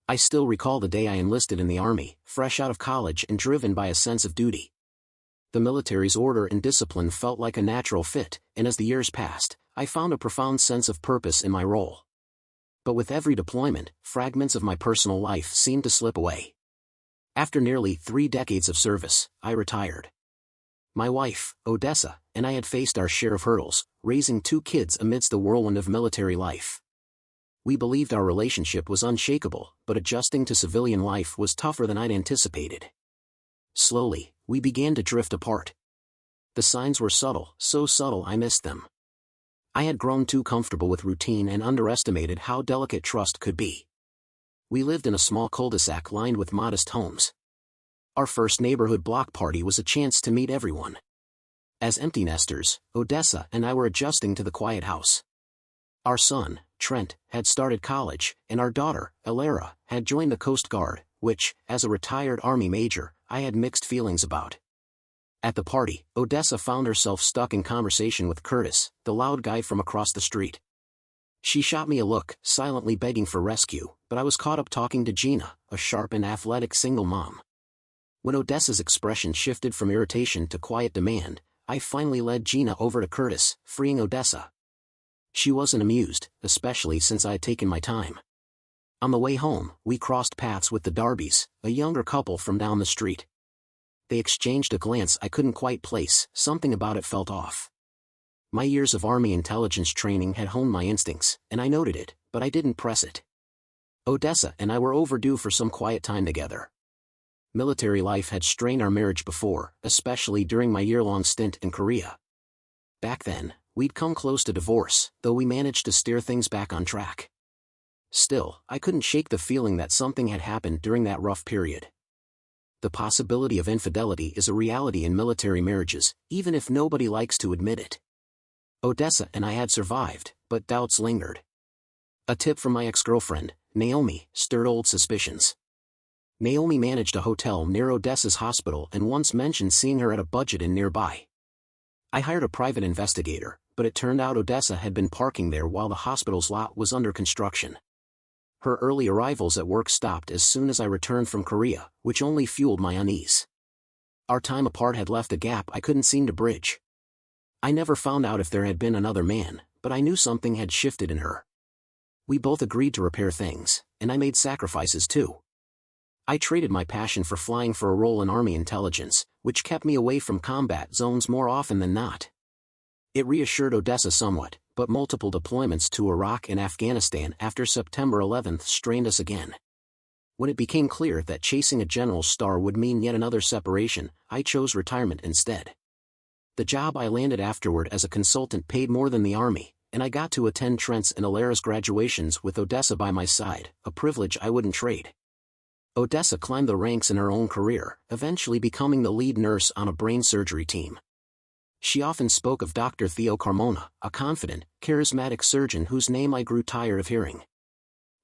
I still recall the day I enlisted in the Army, fresh out of college and driven by a sense of duty. The military's order and discipline felt like a natural fit, and as the years passed, I found a profound sense of purpose in my role. But with every deployment, fragments of my personal life seemed to slip away. After nearly 3 decades of service, I retired. My wife, Odessa, and I had faced our share of hurdles, raising 2 kids amidst the whirlwind of military life. We believed our relationship was unshakable, but adjusting to civilian life was tougher than I'd anticipated. Slowly, we began to drift apart. The signs were subtle, so subtle I missed them. I had grown too comfortable with routine and underestimated how delicate trust could be. We lived in a small cul-de-sac lined with modest homes. Our first neighborhood block party was a chance to meet everyone. As empty nesters, Odessa and I were adjusting to the quiet house. Our son, Trent, had started college, and our daughter, Elara, had joined the Coast Guard, which, as a retired Army major, I had mixed feelings about. At the party, Odessa found herself stuck in conversation with Curtis, the loud guy from across the street. She shot me a look, silently begging for rescue, but I was caught up talking to Gina, a sharp and athletic single mom. When Odessa's expression shifted from irritation to quiet demand, I finally led Gina over to Curtis, freeing Odessa. She wasn't amused, especially since I had taken my time. On the way home, we crossed paths with the Darbys, a younger couple from down the street. They exchanged a glance I couldn't quite place, something about it felt off. My years of Army intelligence training had honed my instincts, and I noted it, but I didn't press it. Odessa and I were overdue for some quiet time together. Military life had strained our marriage before, especially during my year-long stint in Korea. Back then, we'd come close to divorce, though we managed to steer things back on track. Still, I couldn't shake the feeling that something had happened during that rough period. The possibility of infidelity is a reality in military marriages, even if nobody likes to admit it. Odessa and I had survived, but doubts lingered. A tip from my ex-girlfriend, Naomi, stirred old suspicions. Naomi managed a hotel near Odessa's hospital and once mentioned seeing her at a budget inn nearby. I hired a private investigator, but it turned out Odessa had been parking there while the hospital's lot was under construction. Her early arrivals at work stopped as soon as I returned from Korea, which only fueled my unease. Our time apart had left a gap I couldn't seem to bridge. I never found out if there had been another man, but I knew something had shifted in her. We both agreed to repair things, and I made sacrifices too. I traded my passion for flying for a role in Army intelligence, which kept me away from combat zones more often than not. It reassured Odessa somewhat, but multiple deployments to Iraq and Afghanistan after September 11th strained us again. When it became clear that chasing a general's star would mean yet another separation, I chose retirement instead. The job I landed afterward as a consultant paid more than the Army, and I got to attend Trent's and Elara's graduations with Odessa by my side, a privilege I wouldn't trade. Odessa climbed the ranks in her own career, eventually becoming the lead nurse on a brain surgery team. She often spoke of Dr. Theo Carmona, a confident, charismatic surgeon whose name I grew tired of hearing.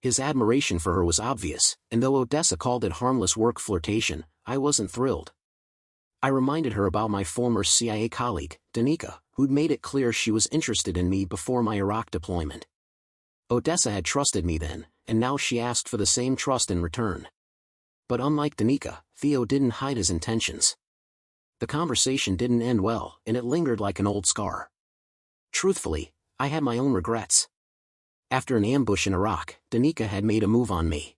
His admiration for her was obvious, and though Odessa called it harmless work flirtation, I wasn't thrilled. I reminded her about my former CIA colleague, Danica, who'd made it clear she was interested in me before my Iraq deployment. Odessa had trusted me then, and now she asked for the same trust in return. But unlike Danica, Theo didn't hide his intentions. The conversation didn't end well, and it lingered like an old scar. Truthfully, I had my own regrets. After an ambush in Iraq, Danica had made a move on me.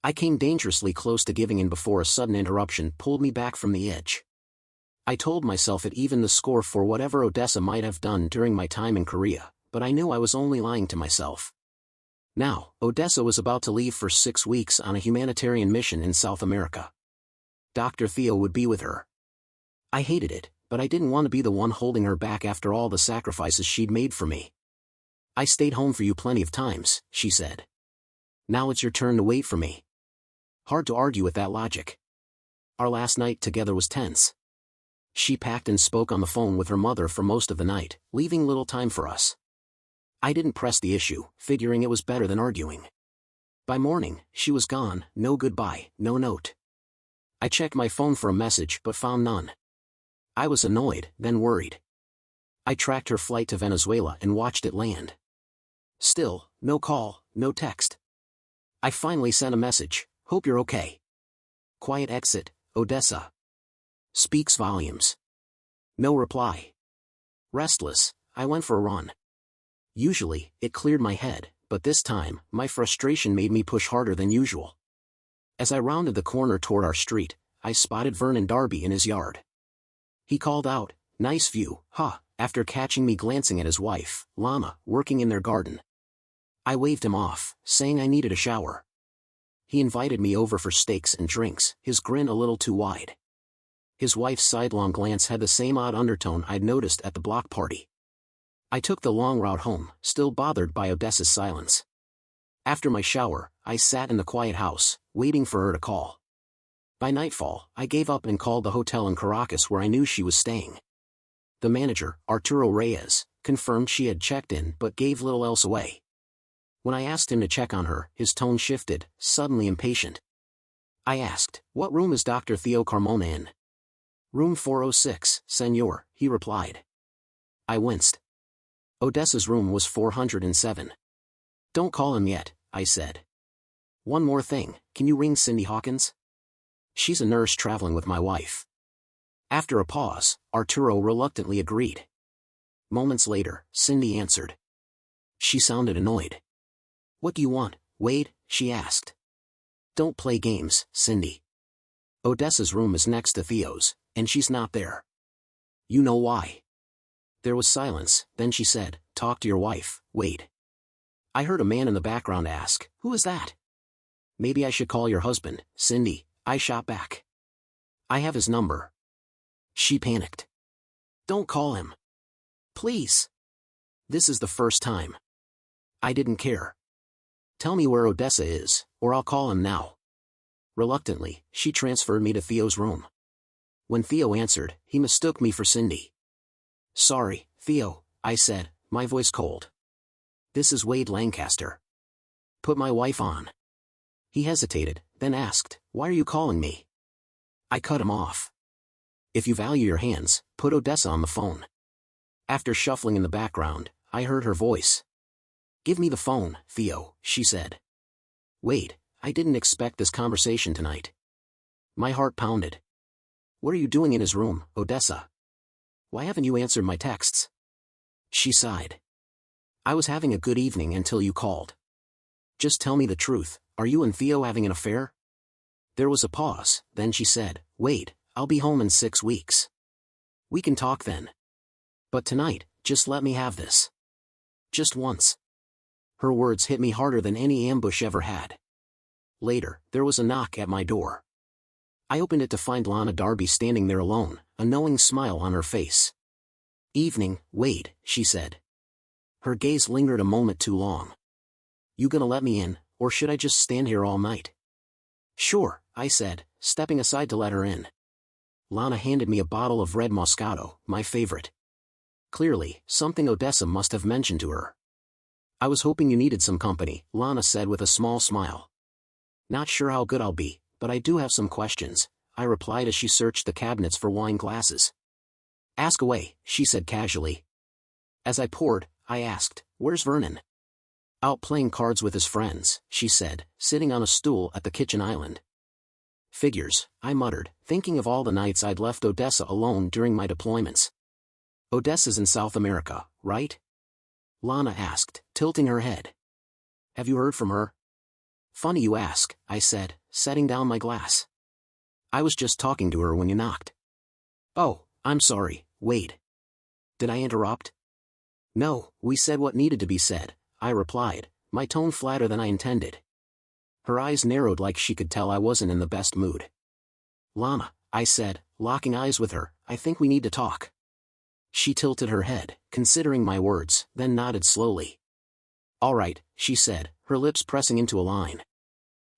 I came dangerously close to giving in before a sudden interruption pulled me back from the edge. I told myself it evened the score for whatever Odessa might have done during my time in Korea, but I knew I was only lying to myself. Now, Odessa was about to leave for 6 weeks on a humanitarian mission in South America. Dr. Theo would be with her. I hated it, but I didn't want to be the one holding her back after all the sacrifices she'd made for me. "I stayed home for you plenty of times," she said. "Now it's your turn to wait for me." Hard to argue with that logic. Our last night together was tense. She packed and spoke on the phone with her mother for most of the night, leaving little time for us. I didn't press the issue, figuring it was better than arguing. By morning, she was gone, no goodbye, no note. I checked my phone for a message but found none. I was annoyed, then worried. I tracked her flight to Venezuela and watched it land. Still, no call, no text. I finally sent a message, hope you're okay. Quiet exit, Odessa. Speaks volumes. No reply. Restless, I went for a run. Usually, it cleared my head, but this time, my frustration made me push harder than usual. As I rounded the corner toward our street, I spotted Vernon Darby in his yard. He called out, "Nice view, huh," after catching me glancing at his wife, Lana, working in their garden. I waved him off, saying I needed a shower. He invited me over for steaks and drinks, his grin a little too wide. His wife's sidelong glance had the same odd undertone I'd noticed at the block party. I took the long route home, still bothered by Odessa's silence. After my shower, I sat in the quiet house, waiting for her to call. By nightfall, I gave up and called the hotel in Caracas where I knew she was staying. The manager, Arturo Reyes, confirmed she had checked in but gave little else away. When I asked him to check on her, his tone shifted, suddenly impatient. I asked, "What room is Dr. Theo Carmona in?" "Room 406, senor," he replied. I winced. Odessa's room was 407. "Don't call him yet," I said. "One more thing, can you ring Cindy Hawkins? She's a nurse traveling with my wife." After a pause, Arturo reluctantly agreed. Moments later, Cindy answered. She sounded annoyed. "What do you want, Wade?" she asked. "Don't play games, Cindy. Odessa's room is next to Theo's, and she's not there." "You know why?" There was silence, then she said, "Talk to your wife, Wade." I heard a man in the background ask, "Who is that?" "Maybe I should call your husband, Cindy," I shot back. "I have his number." She panicked. "Don't call him. Please. This is the first time." I didn't care. "Tell me where Odessa is, or I'll call him now." Reluctantly, she transferred me to Theo's room. When Theo answered, he mistook me for Cindy. "Sorry, Theo," I said, my voice cold. "This is Wade Lancaster. Put my wife on." He hesitated, then asked, "Why are you calling me?" I cut him off. "If you value your hands, put Odessa on the phone." After shuffling in the background, I heard her voice. "Give me the phone, Theo," she said. "Wait, I didn't expect this conversation tonight." My heart pounded. "What are you doing in his room, Odessa? Why haven't you answered my texts?" She sighed. "I was having a good evening until you called. Just tell me the truth, are you and Theo having an affair?" There was a pause, then she said, "Wait, I'll be home in 6 weeks. We can talk then. But tonight, just let me have this. Just once." Her words hit me harder than any ambush ever had. Later, there was a knock at my door. I opened it to find Lana Darby standing there alone, a knowing smile on her face. "Evening, Wade," she said. Her gaze lingered a moment too long. "You gonna let me in, or should I just stand here all night?" "Sure," I said, stepping aside to let her in. Lana handed me a bottle of red Moscato, my favorite. Clearly, something Odessa must have mentioned to her. "I was hoping you needed some company," Lana said with a small smile. "Not sure how good I'll be, but I do have some questions," I replied as she searched the cabinets for wine glasses. "Ask away," she said casually. As I poured, I asked, "Where's Vernon?" "Out playing cards with his friends," she said, sitting on a stool at the kitchen island. "Figures," I muttered, thinking of all the nights I'd left Odessa alone during my deployments. "Odessa's in South America, right?" Lana asked, tilting her head. "Have you heard from her?" "Funny you ask," I said, setting down my glass. "I was just talking to her when you knocked." "Oh, I'm sorry, Wade. Did I interrupt?" "No, we said what needed to be said," I replied, my tone flatter than I intended. Her eyes narrowed like she could tell I wasn't in the best mood. "Lana," I said, locking eyes with her, "I think we need to talk." She tilted her head, considering my words, then nodded slowly. "All right," she said, her lips pressing into a line.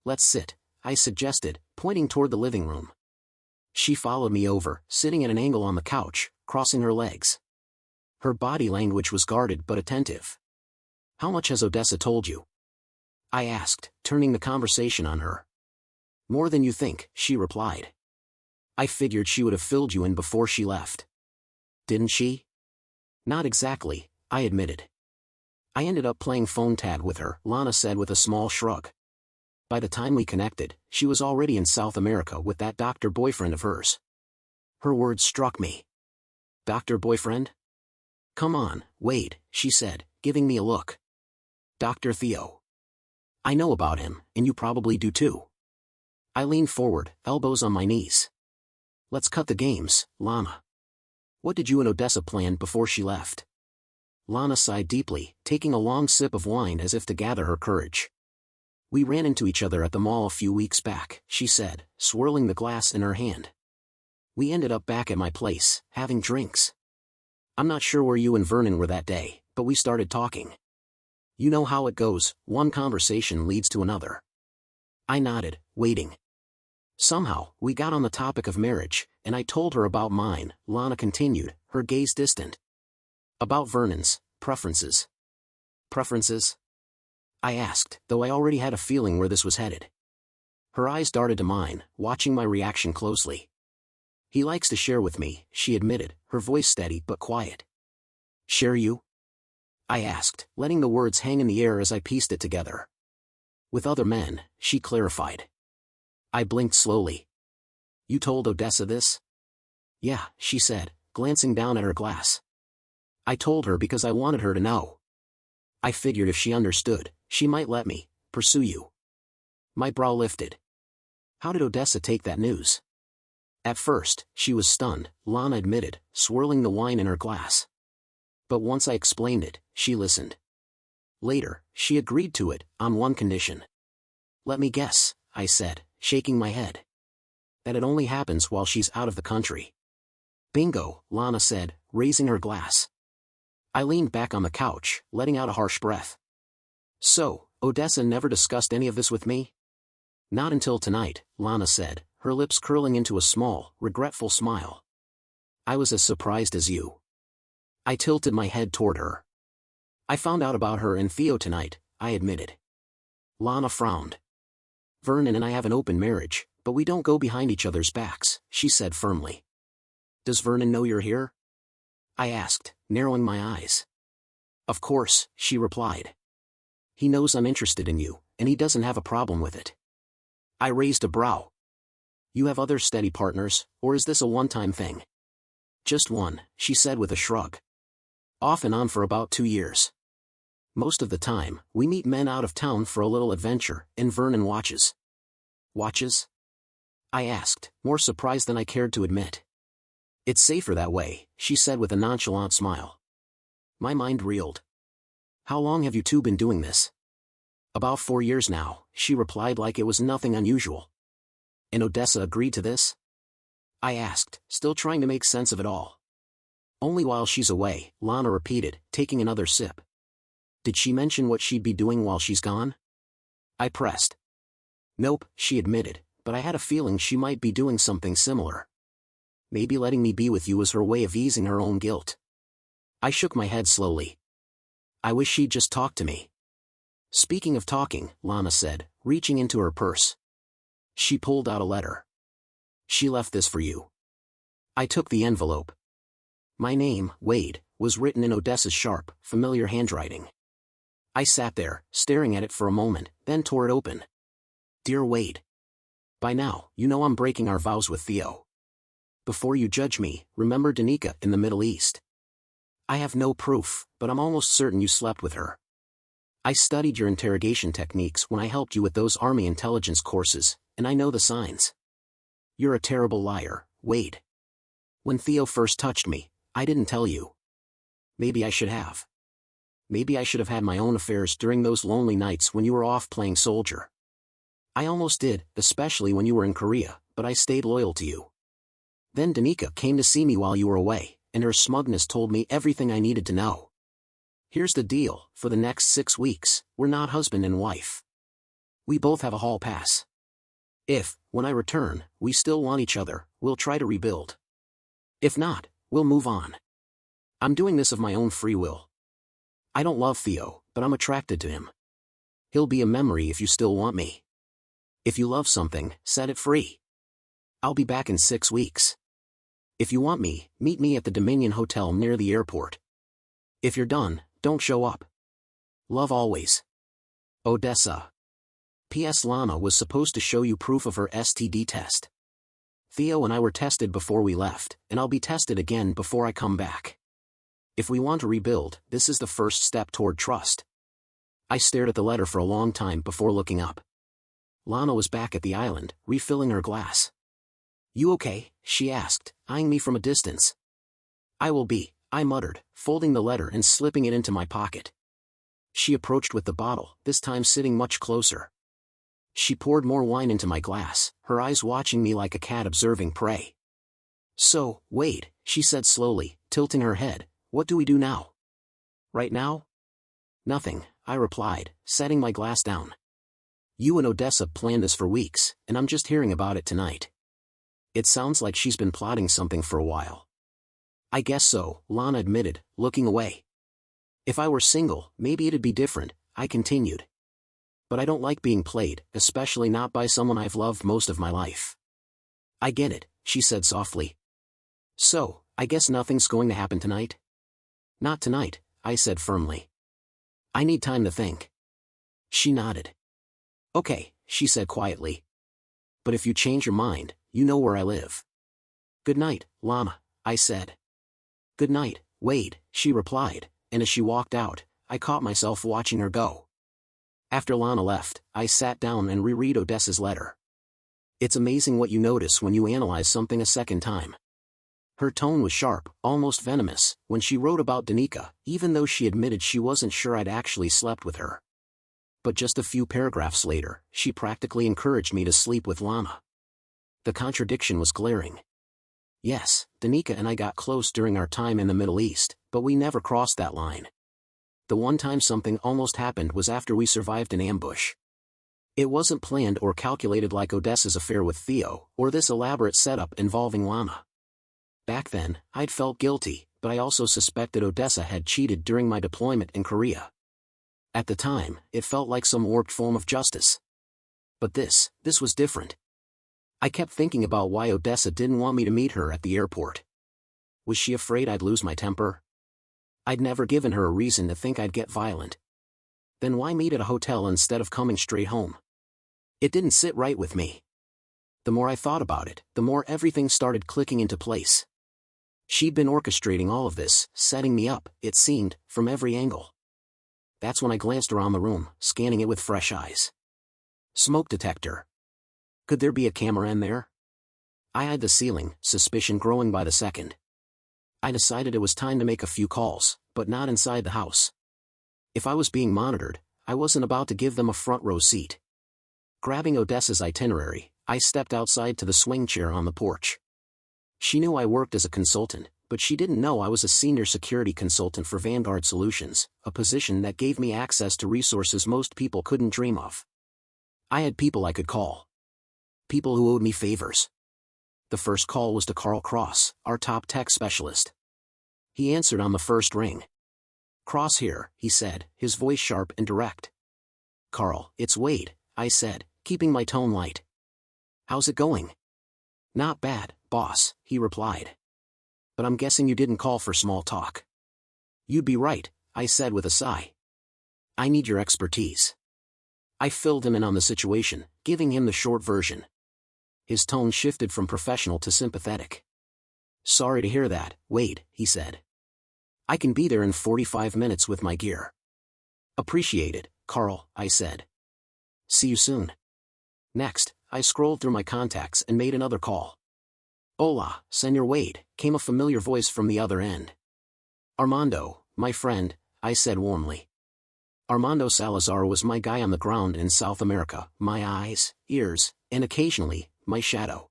"Let's sit," I suggested, pointing toward the living room. She followed me over, sitting at an angle on the couch, crossing her legs. Her body language was guarded but attentive. "How much has Odessa told you?" I asked, turning the conversation on her. "More than you think," she replied. "I figured she would have filled you in before she left." "Didn't she?" "Not exactly," I admitted. "I ended up playing phone tag with her," Lana said with a small shrug. By the time we connected, she was already in South America with that doctor boyfriend of hers. Her words struck me. Doctor boyfriend? Come on, Wade, she said, giving me a look. Dr. Theo. I know about him, and you probably do too. I leaned forward, elbows on my knees. Let's cut the games, Lana. What did you and Odessa plan before she left? Lana sighed deeply, taking a long sip of wine as if to gather her courage. We ran into each other at the mall a few weeks back, she said, swirling the glass in her hand. We ended up back at my place, having drinks. I'm not sure where you and Vernon were that day, but we started talking. You know how it goes, one conversation leads to another. I nodded, waiting. Somehow, we got on the topic of marriage, and I told her about mine, Lana continued, her gaze distant. About Vernon's preferences. Preferences? I asked, though I already had a feeling where this was headed. Her eyes darted to mine, watching my reaction closely. He likes to share with me, she admitted, her voice steady but quiet. Share you? I asked, letting the words hang in the air as I pieced it together. With other men, she clarified. I blinked slowly. You told Odessa this? Yeah, she said, glancing down at her glass. I told her because I wanted her to know. I figured if she understood, she might let me pursue you. My brow lifted. How did Odessa take that news? At first, she was stunned, Lana admitted, swirling the wine in her glass. But once I explained it, she listened. Later, she agreed to it, on one condition. Let me guess, I said, shaking my head. That it only happens while she's out of the country. Bingo, Lana said, raising her glass. I leaned back on the couch, letting out a harsh breath. So, Odessa never discussed any of this with me? Not until tonight, Lana said, her lips curling into a small, regretful smile. I was as surprised as you. I tilted my head toward her. I found out about her and Theo tonight, I admitted. Lana frowned. Vernon and I have an open marriage, but we don't go behind each other's backs, she said firmly. Does Vernon know you're here? I asked, narrowing my eyes. Of course, she replied. He knows I'm interested in you, and he doesn't have a problem with it. I raised a brow. You have other steady partners, or is this a one-time thing? Just one, she said with a shrug. Off and on for about 2 years. Most of the time, we meet men out of town for a little adventure, and Vernon watches. Watches? I asked, more surprised than I cared to admit. It's safer that way, she said with a nonchalant smile. My mind reeled. How long have you two been doing this? About 4 years now, she replied like it was nothing unusual. And Odessa agreed to this? I asked, still trying to make sense of it all. Only while she's away, Lana repeated, taking another sip. Did she mention what she'd be doing while she's gone? I pressed. Nope, she admitted, but I had a feeling she might be doing something similar. Maybe letting me be with you was her way of easing her own guilt. I shook my head slowly. I wish she'd just talk to me. Speaking of talking, Lana said, reaching into her purse. She pulled out a letter. She left this for you. I took the envelope. My name, Wade, was written in Odessa's sharp, familiar handwriting. I sat there, staring at it for a moment, then tore it open. Dear Wade. By now, you know I'm breaking our vows with Theo. Before you judge me, remember Danica in the Middle East. I have no proof, but I'm almost certain you slept with her. I studied your interrogation techniques when I helped you with those Army intelligence courses, and I know the signs. You're a terrible liar, Wade. When Theo first touched me, I didn't tell you. Maybe I should have. Maybe I should have had my own affairs during those lonely nights when you were off playing soldier. I almost did, especially when you were in Korea, but I stayed loyal to you. Then Danica came to see me while you were away, and her smugness told me everything I needed to know. Here's the deal, for the next 6 weeks, we're not husband and wife. We both have a hall pass. If, when I return, we still want each other, we'll try to rebuild. If not, we'll move on. I'm doing this of my own free will. I don't love Theo, but I'm attracted to him. He'll be a memory if you still want me. If you love something, set it free. I'll be back in 6 weeks. If you want me, meet me at the Dominion Hotel near the airport. If you're done, don't show up. Love always. Odessa. P.S. Lana was supposed to show you proof of her STD test. Theo and I were tested before we left, and I'll be tested again before I come back. If we want to rebuild, this is the first step toward trust. I stared at the letter for a long time before looking up. Lana was back at the island, refilling her glass. You okay? She asked, eyeing me from a distance. I will be, I muttered, folding the letter and slipping it into my pocket. She approached with the bottle, this time sitting much closer. She poured more wine into my glass, her eyes watching me like a cat observing prey. So, Wade, she said slowly, tilting her head, what do we do now? Right now? Nothing, I replied, setting my glass down. You and Odessa planned this for weeks, and I'm just hearing about it tonight. It sounds like she's been plotting something for a while. I guess so, Lana admitted, looking away. If I were single, maybe it'd be different, I continued. But I don't like being played, especially not by someone I've loved most of my life. I get it, she said softly. So, I guess nothing's going to happen tonight? Not tonight, I said firmly. I need time to think. She nodded. Okay, she said quietly. But if you change your mind, you know where I live. Good night, Lana, I said. Good night, Wade, she replied, and as she walked out, I caught myself watching her go. After Lana left, I sat down and reread Odessa's letter. It's amazing what you notice when you analyze something a second time. Her tone was sharp, almost venomous, when she wrote about Danica, even though she admitted she wasn't sure I'd actually slept with her. But just a few paragraphs later, she practically encouraged me to sleep with Lana. The contradiction was glaring. Yes, Danica and I got close during our time in the Middle East, but we never crossed that line. The one time something almost happened was after we survived an ambush. It wasn't planned or calculated like Odessa's affair with Theo, or this elaborate setup involving Lana. Back then, I'd felt guilty, but I also suspected Odessa had cheated during my deployment in Korea. At the time, it felt like some warped form of justice. But this was different. I kept thinking about why Odessa didn't want me to meet her at the airport. Was she afraid I'd lose my temper? I'd never given her a reason to think I'd get violent. Then why meet at a hotel instead of coming straight home? It didn't sit right with me. The more I thought about it, the more everything started clicking into place. She'd been orchestrating all of this, setting me up, it seemed, from every angle. That's when I glanced around the room, scanning it with fresh eyes. Smoke detector. Could there be a camera in there? I eyed the ceiling, suspicion growing by the second. I decided it was time to make a few calls, but not inside the house. If I was being monitored, I wasn't about to give them a front row seat. Grabbing Odessa's itinerary, I stepped outside to the swing chair on the porch. She knew I worked as a consultant, but she didn't know I was a senior security consultant for Vanguard Solutions, a position that gave me access to resources most people couldn't dream of. I had people I could call. People who owed me favors. The first call was to Carl Cross, our top tech specialist. He answered on the first ring. Cross here, he said, his voice sharp and direct. Carl, it's Wade, I said, keeping my tone light. How's it going? Not bad, boss, he replied. But I'm guessing you didn't call for small talk. You'd be right, I said with a sigh. I need your expertise. I filled him in on the situation, giving him the short version. His tone shifted from professional to sympathetic. Sorry to hear that, Wade, he said. I can be there in 45 minutes with my gear. Appreciated, Carl, I said. See you soon. Next, I scrolled through my contacts and made another call. Hola, Senor Wade, came a familiar voice from the other end. Armando, my friend, I said warmly. Armando Salazar was my guy on the ground in South America, my eyes, ears, and occasionally, my shadow.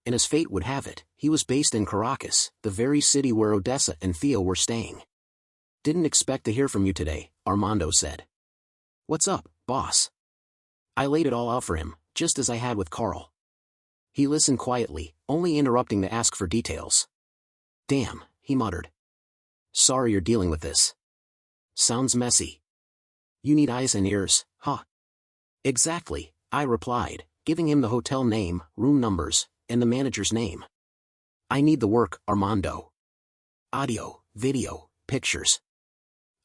And as fate would have it, he was based in Caracas, the very city where Odessa and Theo were staying. Didn't expect to hear from you today, Armando said. What's up, boss? I laid it all out for him, just as I had with Carl. He listened quietly, only interrupting to ask for details. Damn, he muttered. Sorry you're dealing with this. Sounds messy. You need eyes and ears, huh? Exactly, I replied, giving him the hotel name, room numbers, and the manager's name. I need the work, Armando. Audio, video, pictures.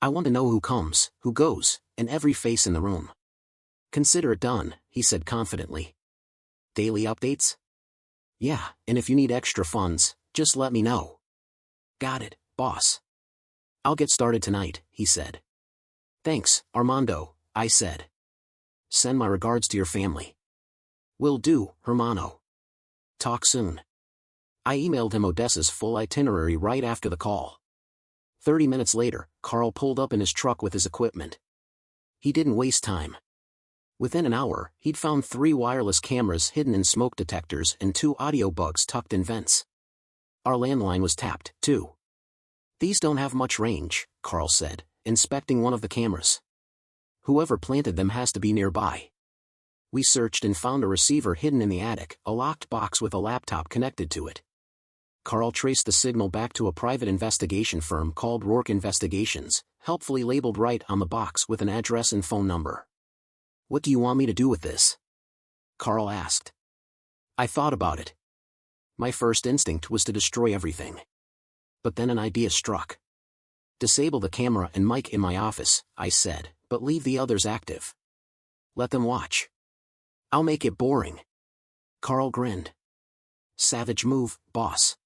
I want to know who comes, who goes, and every face in the room. Consider it done, he said confidently. Daily updates? Yeah, and if you need extra funds, just let me know. Got it, boss. I'll get started tonight, he said. Thanks, Armando, I said. Send my regards to your family. Will do, Hermano. Talk soon. I emailed him Odessa's full itinerary right after the call. 30 minutes later, Carl pulled up in his truck with his equipment. He didn't waste time. Within an hour, he'd found 3 wireless cameras hidden in smoke detectors and 2 audio bugs tucked in vents. Our landline was tapped, too. These don't have much range, Carl said, inspecting one of the cameras. Whoever planted them has to be nearby. We searched and found a receiver hidden in the attic, a locked box with a laptop connected to it. Carl traced the signal back to a private investigation firm called Rourke Investigations, helpfully labeled right on the box with an address and phone number. What do you want me to do with this? Carl asked. I thought about it. My first instinct was to destroy everything. But then an idea struck. Disable the camera and mic in my office, I said, but leave the others active. Let them watch. I'll make it boring. Carl grinned. Savage move, boss.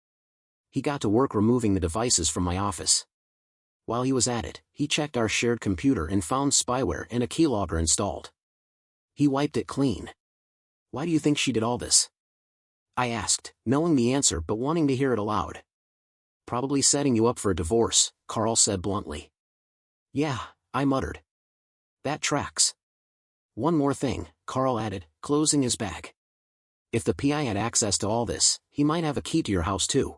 He got to work removing the devices from my office. While he was at it, he checked our shared computer and found spyware and a keylogger installed. He wiped it clean. Why do you think she did all this? I asked, knowing the answer but wanting to hear it aloud. Probably setting you up for a divorce, Carl said bluntly. Yeah, I muttered. That tracks. One more thing, Carl added, closing his bag. If the PI had access to all this, he might have a key to your house too.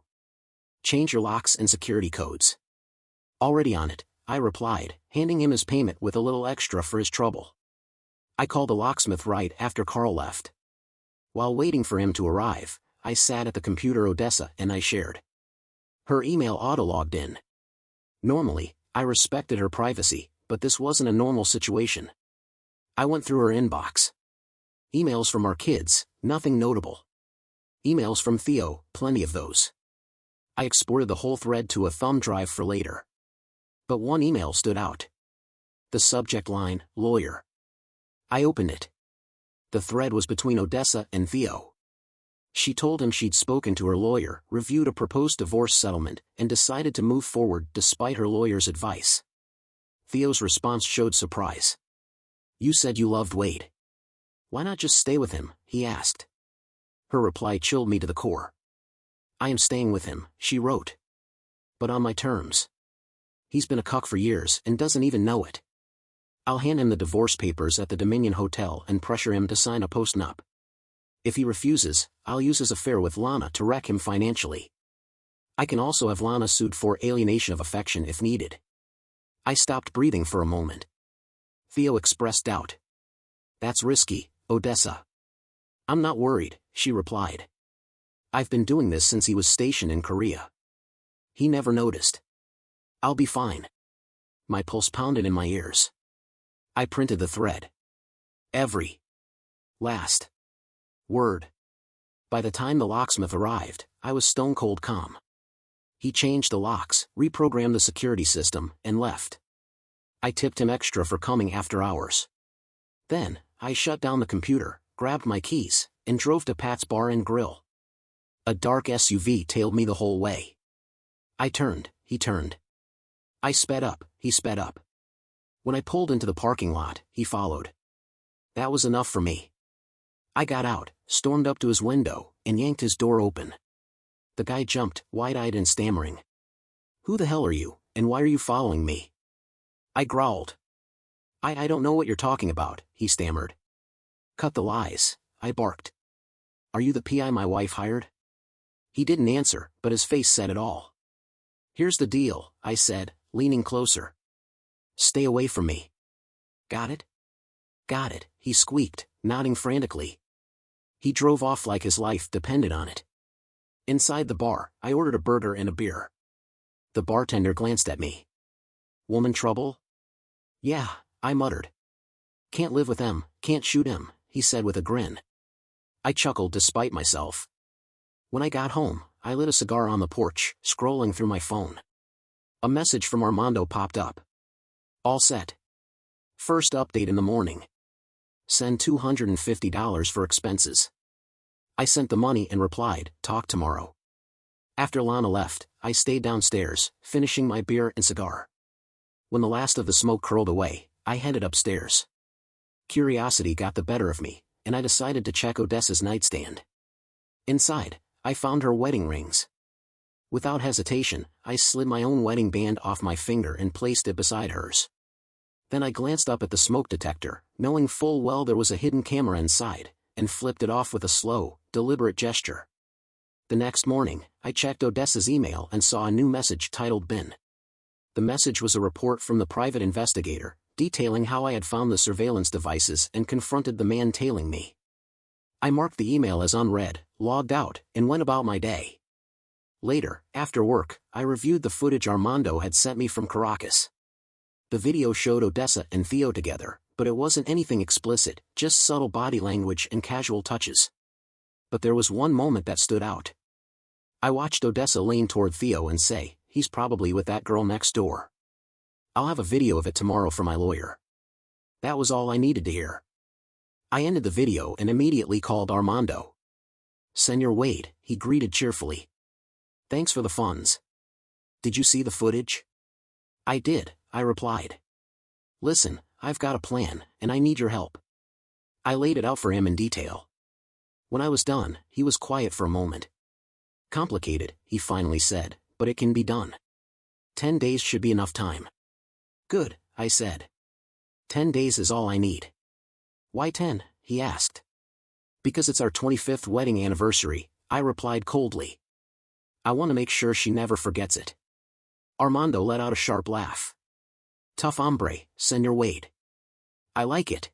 Change your locks and security codes. Already on it, I replied, handing him his payment with a little extra for his trouble. I called a locksmith right after Carl left. While waiting for him to arrive, I sat at the computer Odessa and I shared. Her email auto-logged in. Normally, I respected her privacy, but this wasn't a normal situation. I went through her inbox. Emails from our kids, nothing notable. Emails from Theo, plenty of those. I exported the whole thread to a thumb drive for later. But one email stood out. The subject line, lawyer. I opened it. The thread was between Odessa and Theo. She told him she'd spoken to her lawyer, reviewed a proposed divorce settlement, and decided to move forward despite her lawyer's advice. Theo's response showed surprise. You said you loved Wade. Why not just stay with him, he asked. Her reply chilled me to the core. I am staying with him, she wrote. But on my terms. He's been a cuck for years and doesn't even know it. I'll hand him the divorce papers at the Dominion Hotel and pressure him to sign a postnup. If he refuses, I'll use his affair with Lana to wreck him financially. I can also have Lana sued for alienation of affection if needed. I stopped breathing for a moment. Theo expressed doubt. That's risky, Odessa. I'm not worried, she replied. I've been doing this since he was stationed in Korea. He never noticed. I'll be fine. My pulse pounded in my ears. I printed the thread. Every last word. By the time the locksmith arrived, I was stone cold calm. He changed the locks, reprogrammed the security system, and left. I tipped him extra for coming after hours. Then, I shut down the computer, grabbed my keys, and drove to Pat's Bar and Grill. A dark SUV tailed me the whole way. I turned, he turned. I sped up, he sped up. When I pulled into the parking lot, he followed. That was enough for me. I got out, stormed up to his window, and yanked his door open. The guy jumped, wide-eyed and stammering. Who the hell are you, and why are you following me? I growled. I don't know what you're talking about, he stammered. Cut the lies, I barked. Are you the PI my wife hired? He didn't answer, but his face said it all. Here's the deal, I said, leaning closer. Stay away from me. Got it? Got it, he squeaked, nodding frantically. He drove off like his life depended on it. Inside the bar, I ordered a burger and a beer. The bartender glanced at me. Woman trouble? Yeah, I muttered. Can't live with him, can't shoot him, he said with a grin. I chuckled despite myself. When I got home, I lit a cigar on the porch, scrolling through my phone. A message from Armando popped up. All set. First update in the morning. Send $250 for expenses. I sent the money and replied, talk tomorrow. After Lana left, I stayed downstairs, finishing my beer and cigar. When the last of the smoke curled away, I headed upstairs. Curiosity got the better of me, and I decided to check Odessa's nightstand. Inside, I found her wedding rings. Without hesitation, I slid my own wedding band off my finger and placed it beside hers. Then I glanced up at the smoke detector, knowing full well there was a hidden camera inside, and flipped it off with a slow, deliberate gesture. The next morning, I checked Odessa's email and saw a new message titled Bin. The message was a report from the private investigator, detailing how I had found the surveillance devices and confronted the man tailing me. I marked the email as unread, logged out, and went about my day. Later, after work, I reviewed the footage Armando had sent me from Caracas. The video showed Odessa and Theo together, but it wasn't anything explicit, just subtle body language and casual touches. But there was one moment that stood out. I watched Odessa lean toward Theo and say, he's probably with that girl next door. I'll have a video of it tomorrow for my lawyer. That was all I needed to hear. I ended the video and immediately called Armando. Senor Wade, he greeted cheerfully. Thanks for the funds. Did you see the footage? I did, I replied. Listen, I've got a plan, and I need your help. I laid it out for him in detail. When I was done, he was quiet for a moment. Complicated, he finally said, but it can be done. 10 days should be enough time. Good, I said. 10 days is all I need. Why 10? He asked. Because it's our 25th wedding anniversary, I replied coldly. I want to make sure she never forgets it. Armando let out a sharp laugh. Tough hombre, Senor Wade. I like it.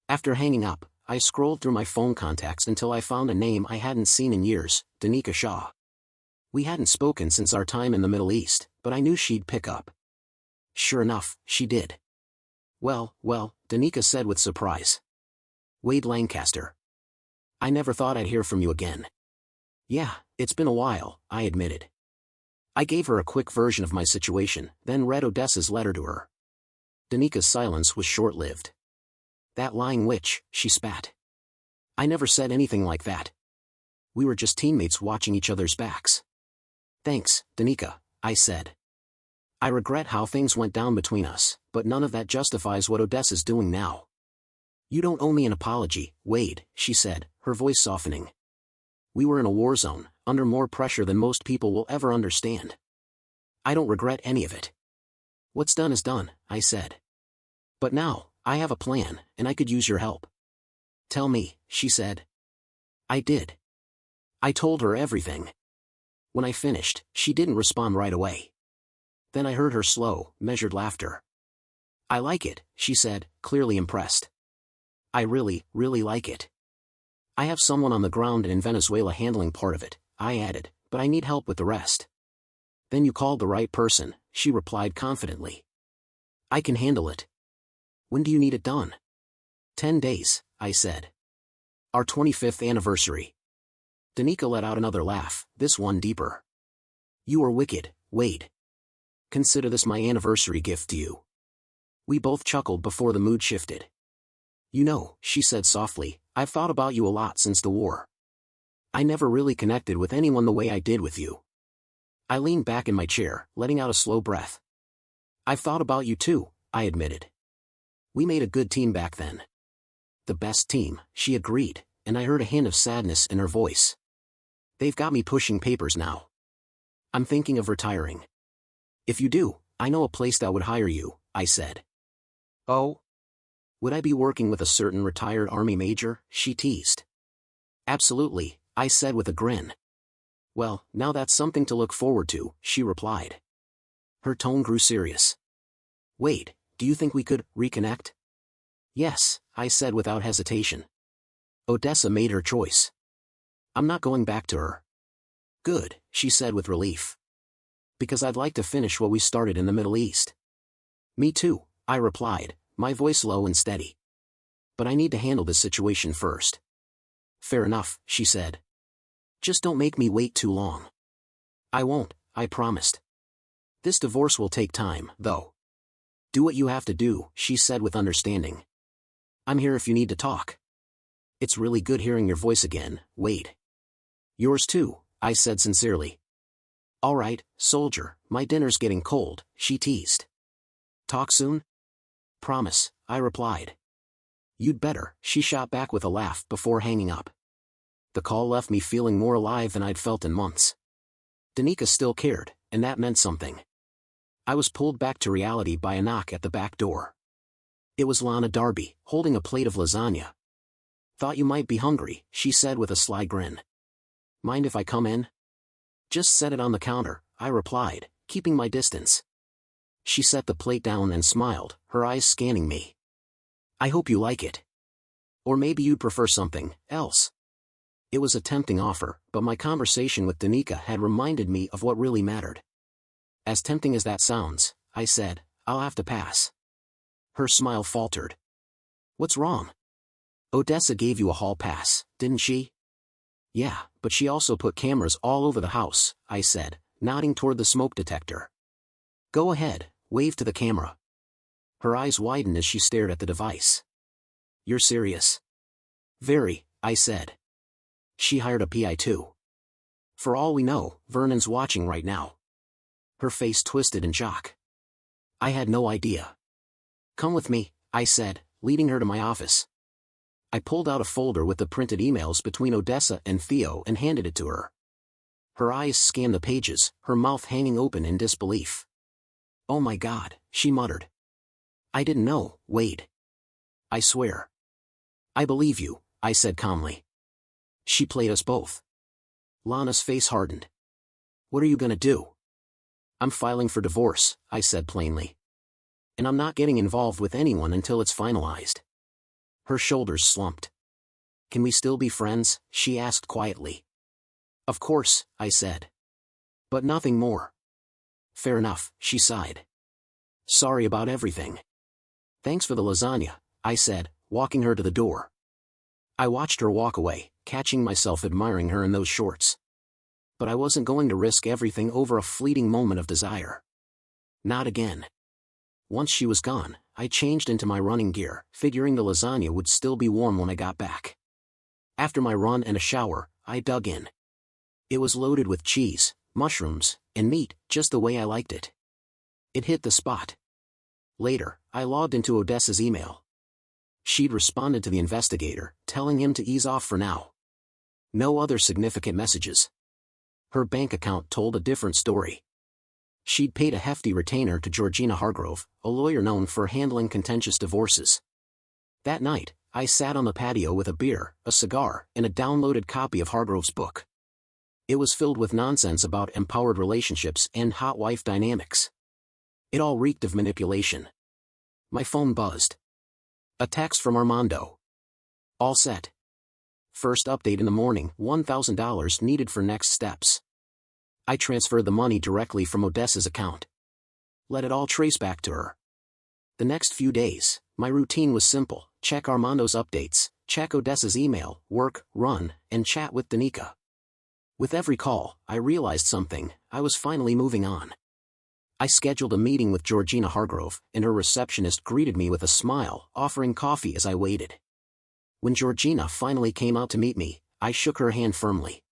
After hanging up, I scrolled through my phone contacts until I found a name I hadn't seen in years, Danica Shaw. We hadn't spoken since our time in the Middle East, but I knew she'd pick up. Sure enough, she did. Well, Danica said with surprise. Wade Lancaster. I never thought I'd hear from you again. Yeah, it's been a while, I admitted. I gave her a quick version of my situation, then read Odessa's letter to her. Danica's silence was short-lived. That lying witch, she spat. I never said anything like that. We were just teammates watching each other's backs. Thanks, Danica, I said. I regret how things went down between us, but none of that justifies what Odessa's doing now. You don't owe me an apology, Wade, she said, her voice softening. We were in a war zone, under more pressure than most people will ever understand. I don't regret any of it. What's done is done, I said. But now, I have a plan, and I could use your help. Tell me, she said. I did. I told her everything. When I finished, she didn't respond right away. Then I heard her slow, measured laughter. I like it, she said, clearly impressed. I really like it. I have someone on the ground and in Venezuela handling part of it, I added, but I need help with the rest. Then you called the right person, she replied confidently. I can handle it. When do you need it done? 10 days, I said. Our 25th anniversary. Danica let out another laugh, this one deeper. You are wicked, Wade. Consider this my anniversary gift to you. We both chuckled before the mood shifted. You know, she said softly, I've thought about you a lot since the war. I never really connected with anyone the way I did with you. I leaned back in my chair, letting out a slow breath. I've thought about you too, I admitted. We made a good team back then. The best team, she agreed, and I heard a hint of sadness in her voice. They've got me pushing papers now. I'm thinking of retiring. If you do, I know a place that would hire you, I said. Oh? Would I be working with a certain retired Army major? She teased. Absolutely, I said with a grin. Well, now that's something to look forward to, she replied. Her tone grew serious. Wade, do you think we could reconnect? Yes, I said without hesitation. Odessa made her choice. I'm not going back to her. Good, she said with relief. Because I'd like to finish what we started in the Middle East. Me too, I replied, my voice low and steady. But I need to handle this situation first. Fair enough, she said. Just don't make me wait too long. I won't, I promised. This divorce will take time, though. Do what you have to do, she said with understanding. I'm here if you need to talk. It's really good hearing your voice again, Wade. Yours too, I said sincerely. All right, soldier, my dinner's getting cold, she teased. Talk soon? Promise, I replied. You'd better, she shot back with a laugh before hanging up. The call left me feeling more alive than I'd felt in months. Danica still cared, and that meant something. I was pulled back to reality by a knock at the back door. It was Lana Darby, holding a plate of lasagna. Thought you might be hungry, she said with a sly grin. Mind if I come in? Just set it on the counter, I replied, keeping my distance. She set the plate down and smiled, her eyes scanning me. I hope you like it. Or maybe you'd prefer something else. It was a tempting offer, but my conversation with Danica had reminded me of what really mattered. As tempting as that sounds, I said, I'll have to pass. Her smile faltered. What's wrong? Odessa gave you a hall pass, didn't she? Yeah, but she also put cameras all over the house, I said, nodding toward the smoke detector. Go ahead, wave to the camera. Her eyes widened as she stared at the device. You're serious? Very, I said. She hired a PI too. For all we know, Vernon's watching right now. Her face twisted in shock. I had no idea. Come with me, I said, leading her to my office. I pulled out a folder with the printed emails between Odessa and Theo and handed it to her. Her eyes scanned the pages, her mouth hanging open in disbelief. Oh my God, she muttered. I didn't know, Wade. I swear. I believe you, I said calmly. She played us both. Lana's face hardened. What are you gonna do? I'm filing for divorce, I said plainly. And I'm not getting involved with anyone until it's finalized. Her shoulders slumped. Can we still be friends? She asked quietly. Of course, I said. But nothing more. Fair enough, she sighed. Sorry about everything. Thanks for the lasagna, I said, walking her to the door. I watched her walk away, catching myself admiring her in those shorts. But I wasn't going to risk everything over a fleeting moment of desire. Not again. Once she was gone, I changed into my running gear, figuring the lasagna would still be warm when I got back. After my run and a shower, I dug in. It was loaded with cheese, mushrooms, and meat, just the way I liked it. It hit the spot. Later, I logged into Odessa's email. She'd responded to the investigator, telling him to ease off for now. No other significant messages. Her bank account told a different story. She'd paid a hefty retainer to Georgina Hargrove, a lawyer known for handling contentious divorces. That night, I sat on the patio with a beer, a cigar, and a downloaded copy of Hargrove's book. It was filled with nonsense about empowered relationships and hot wife dynamics. It all reeked of manipulation. My phone buzzed. A text from Armando. All set. First update in the morning, $1,000 needed for next steps. I transferred the money directly from Odessa's account. Let it all trace back to her. The next few days, my routine was simple: check Armando's updates, check Odessa's email, work, run, and chat with Danica. With every call, I realized something: I was finally moving on. I scheduled a meeting with Georgina Hargrove, and her receptionist greeted me with a smile, offering coffee as I waited. When Georgina finally came out to meet me, I shook her hand firmly.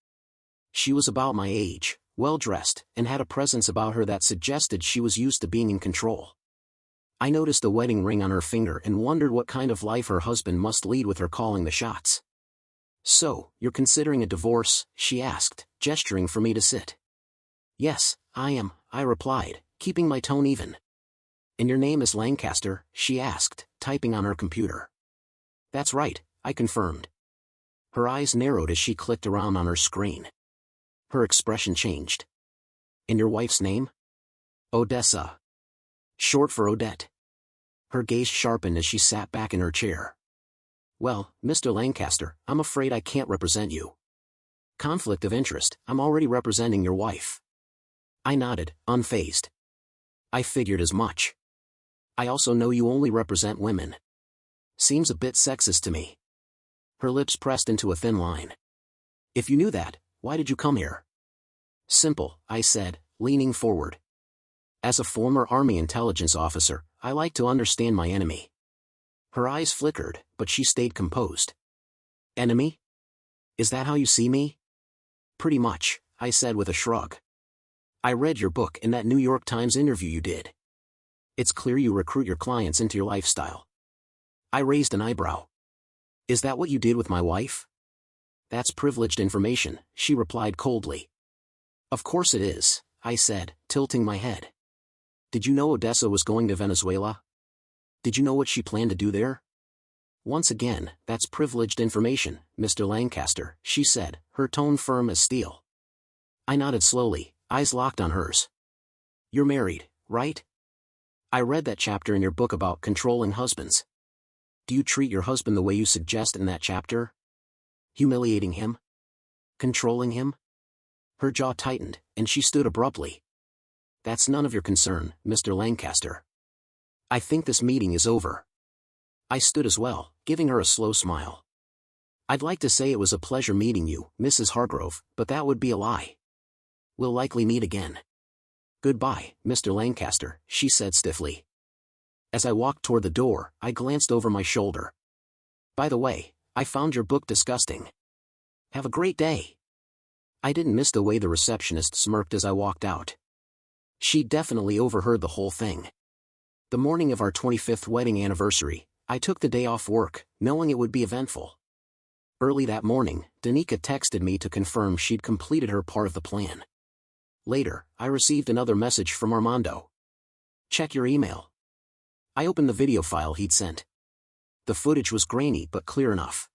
She was about my age, well-dressed, and had a presence about her that suggested she was used to being in control. I noticed a wedding ring on her finger and wondered what kind of life her husband must lead with her calling the shots. So, you're considering a divorce? She asked, gesturing for me to sit. Yes, I am, I replied, keeping my tone even. And your name is Lancaster? She asked, typing on her computer. That's right, I confirmed. Her eyes narrowed as she clicked around on her screen. Her expression changed. And your wife's name? Odessa. Short for Odette. Her gaze sharpened as she sat back in her chair. Well, Mr. Lancaster, I'm afraid I can't represent you. Conflict of interest, I'm already representing your wife. I nodded, unfazed. I figured as much. I also know you only represent women. Seems a bit sexist to me. Her lips pressed into a thin line. If you knew that, why did you come here? Simple, I said, leaning forward. As a former Army intelligence officer, I like to understand my enemy. Her eyes flickered, but she stayed composed. Enemy? Is that how you see me? Pretty much, I said with a shrug. I read your book in that New York Times interview you did. It's clear you recruit your clients into your lifestyle. I raised an eyebrow. Is that what you did with my wife? That's privileged information, she replied coldly. Of course it is, I said, tilting my head. Did you know Odessa was going to Venezuela? Did you know what she planned to do there? Once again, that's privileged information, Mr. Lancaster, she said, her tone firm as steel. I nodded slowly, eyes locked on hers. You're married, right? I read that chapter in your book about controlling husbands. Do you treat your husband the way you suggest in that chapter? Humiliating him? Controlling him? Her jaw tightened, and she stood abruptly. That's none of your concern, Mr. Lancaster. I think this meeting is over. I stood as well, giving her a slow smile. I'd like to say it was a pleasure meeting you, Mrs. Hargrove, but that would be a lie. We'll likely meet again. Goodbye, Mr. Lancaster, she said stiffly. As I walked toward the door, I glanced over my shoulder. By the way, I found your book disgusting. Have a great day. I didn't miss the way the receptionist smirked as I walked out. She definitely overheard the whole thing. The morning of our 25th wedding anniversary, I took the day off work, knowing it would be eventful. Early that morning, Danica texted me to confirm she'd completed her part of the plan. Later, I received another message from Armando. Check your email. I opened the video file he'd sent. The footage was grainy but clear enough.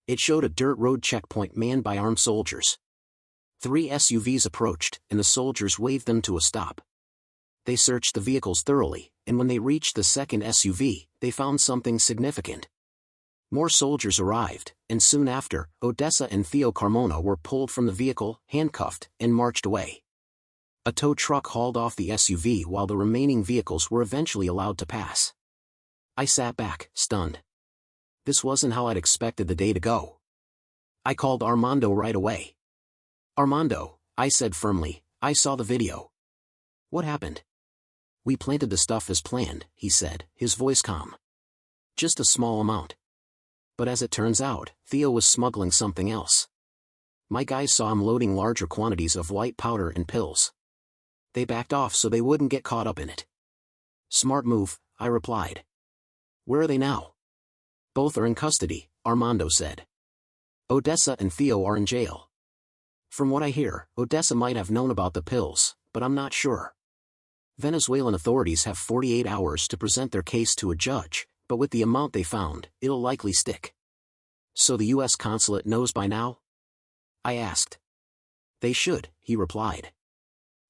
It showed a dirt road checkpoint manned by armed soldiers. 3 SUVs approached, and the soldiers waved them to a stop. They searched the vehicles thoroughly, and when they reached the second SUV, they found something significant. More soldiers arrived, and soon after, Odessa and Theo Carmona were pulled from the vehicle, handcuffed, and marched away. A tow truck hauled off the SUV while the remaining vehicles were eventually allowed to pass. I sat back, stunned. This wasn't how I'd expected the day to go. I called Armando right away. Armando, I said firmly, I saw the video. What happened? We planted the stuff as planned, he said, his voice calm. Just a small amount. But as it turns out, Theo was smuggling something else. My guys saw him loading larger quantities of white powder and pills. They backed off so they wouldn't get caught up in it. Smart move, I replied. Where are they now? Both are in custody, Armando said. Odessa and Theo are in jail. From what I hear, Odessa might have known about the pills, but I'm not sure. Venezuelan authorities have 48 hours to present their case to a judge, but with the amount they found, it'll likely stick. So the U.S. consulate knows by now? I asked. They should, he replied.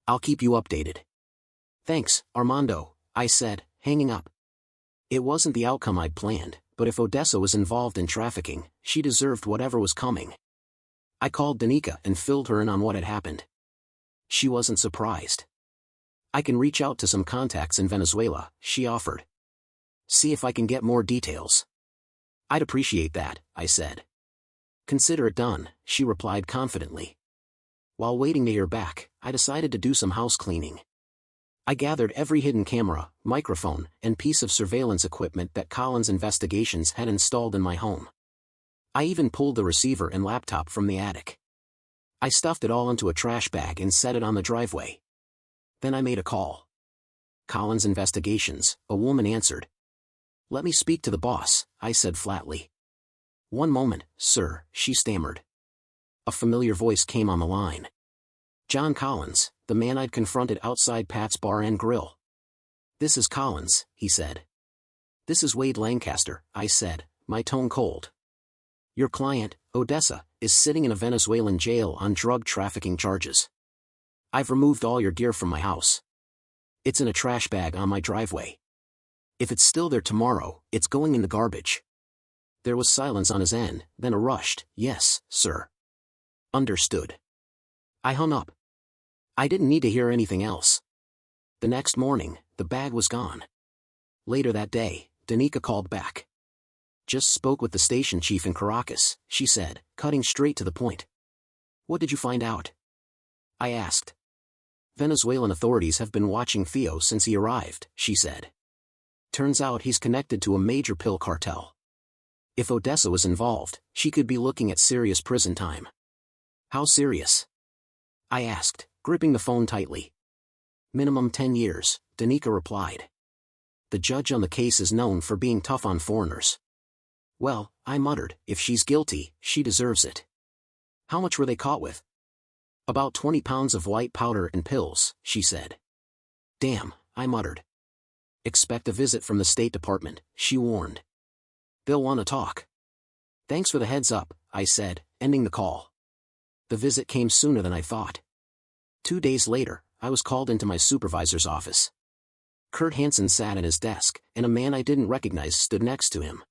I'll keep you updated. Thanks, Armando, I said, hanging up. It wasn't the outcome I'd planned, but if Odessa was involved in trafficking, she deserved whatever was coming. I called Danica and filled her in on what had happened. She wasn't surprised. I can reach out to some contacts in Venezuela, she offered. See if I can get more details. I'd appreciate that, I said. Consider it done, she replied confidently. While waiting to hear back, I decided to do some house cleaning. I gathered every hidden camera, microphone, and piece of surveillance equipment that Collins Investigations had installed in my home. I even pulled the receiver and laptop from the attic. I stuffed it all into a trash bag and set it on the driveway. Then I made a call. Collins Investigations, a woman answered. Let me speak to the boss, I said flatly. One moment, sir, she stammered. A familiar voice came on the line. John Collins, the man I'd confronted outside Pat's Bar and Grill. This is Collins, he said. This is Wade Lancaster, I said, my tone cold. Your client, Odessa, is sitting in a Venezuelan jail on drug trafficking charges. I've removed all your gear from my house. It's in a trash bag on my driveway. If it's still there tomorrow, it's going in the garbage. There was silence on his end, then a rushed, yes, sir. Understood. I hung up. I didn't need to hear anything else. The next morning, the bag was gone. Later that day, Danica called back. Just spoke with the station chief in Caracas, she said, cutting straight to the point. What did you find out? I asked. Venezuelan authorities have been watching Theo since he arrived, she said. Turns out he's connected to a major pill cartel. If Odessa was involved, she could be looking at serious prison time. How serious? I asked, gripping the phone tightly. Minimum 10 years, Danica replied. The judge on the case is known for being tough on foreigners. Well, I muttered, if she's guilty, she deserves it. How much were they caught with? About 20 pounds of white powder and pills, she said. Damn, I muttered. Expect a visit from the State Department, she warned. They'll want to talk. Thanks for the heads up, I said, ending the call. The visit came sooner than I thought. 2 days later, I was called into my supervisor's office. Kurt Hansen sat at his desk, and a man I didn't recognize stood next to him.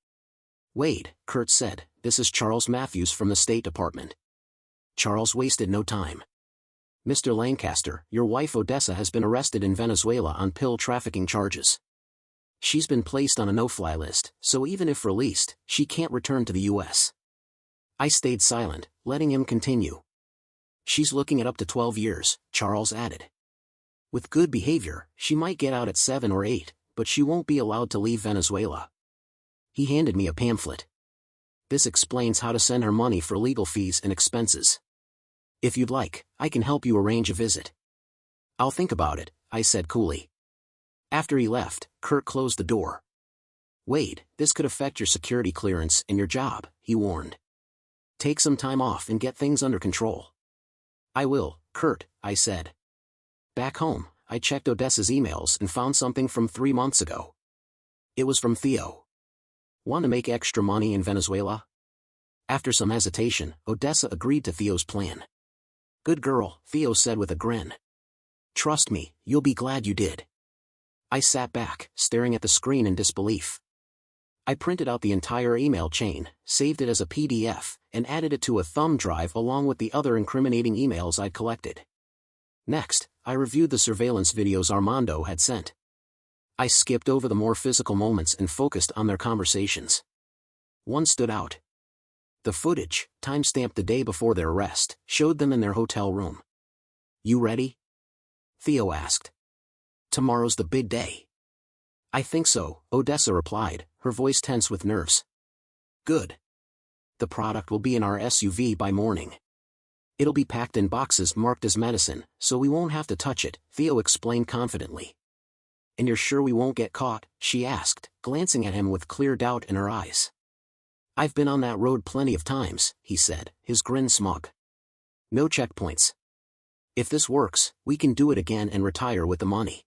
Wade, Kurt said, this is Charles Matthews from the State Department. Charles wasted no time. Mr. Lancaster, your wife Odessa has been arrested in Venezuela on pill trafficking charges. She's been placed on a no-fly list, so even if released, she can't return to the U.S. I stayed silent, letting him continue. She's looking at up to 12 years, Charles added. With good behavior, she might get out at 7 or 8, but she won't be allowed to leave Venezuela. He handed me a pamphlet. This explains how to send her money for legal fees and expenses. If you'd like, I can help you arrange a visit. I'll think about it, I said coolly. After he left, Kurt closed the door. Wade, this could affect your security clearance and your job, he warned. Take some time off and get things under control. I will, Kurt, I said. Back home, I checked Odessa's emails and found something from 3 months ago. It was from Theo. Want to make extra money in Venezuela? After some hesitation, Odessa agreed to Theo's plan. Good girl, Theo said with a grin. Trust me, you'll be glad you did. I sat back, staring at the screen in disbelief. I printed out the entire email chain, saved it as a PDF, and added it to a thumb drive along with the other incriminating emails I'd collected. Next, I reviewed the surveillance videos Armando had sent. I skipped over the more physical moments and focused on their conversations. One stood out. The footage, timestamped the day before their arrest, showed them in their hotel room. You ready? Theo asked. Tomorrow's the big day. I think so, Odessa replied, her voice tense with nerves. Good. The product will be in our SUV by morning. It'll be packed in boxes marked as medicine, so we won't have to touch it, Theo explained confidently. And you're sure we won't get caught? She asked, glancing at him with clear doubt in her eyes. I've been on that road plenty of times, he said, his grin smug. No checkpoints. If this works, we can do it again and retire with the money.